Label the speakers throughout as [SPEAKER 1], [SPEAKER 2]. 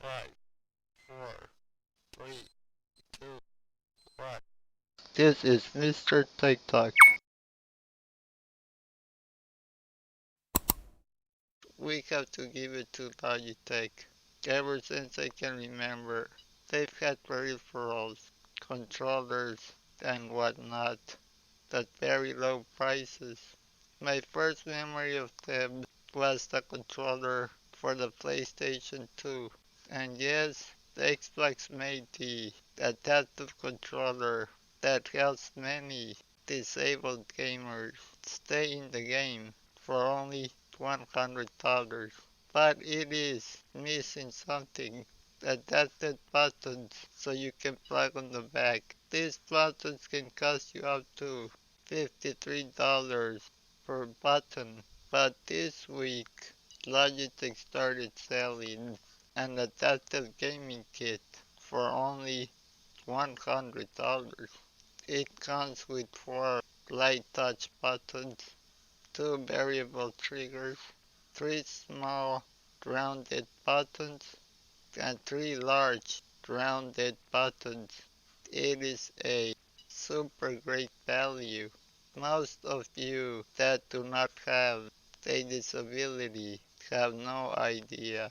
[SPEAKER 1] 5, 4, 3, 2, 1. This is Mr. TikTok. We have to give it to Logitech. Ever since I can remember, they've had peripherals, controllers, and whatnot at very low prices. My first memory of them was the controller for the PlayStation 2. And yes, the Xbox made the adaptive controller that helps many disabled gamers stay in the game for only $100. But it is missing something. Adapted buttons so you can plug on the back. These buttons can cost you up to $53 per button. But this week, Logitech started selling an adaptive gaming kit for only $100. It comes with 4 light touch buttons, 2 variable triggers, 3 small rounded buttons, and 3 large rounded buttons. It is a super great value. Most of you that do not have a disability have no idea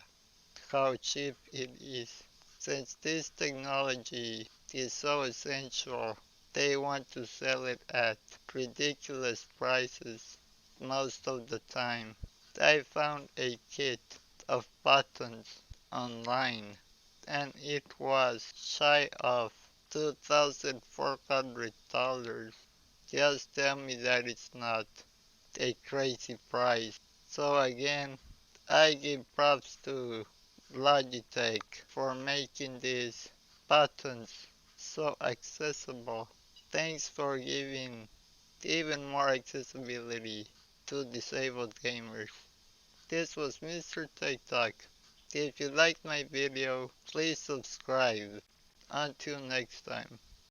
[SPEAKER 1] how cheap it is. Since this technology is so essential, they want to sell it at ridiculous prices most of the time. I found a kit of buttons online and it was shy of $2,400. Just tell me that it's not a crazy price. So again, I give props to Logitech for making these buttons so accessible. Thanks for giving even more accessibility to disabled gamers. This was Mr. TikTok. If you liked my video, please subscribe. Until next time.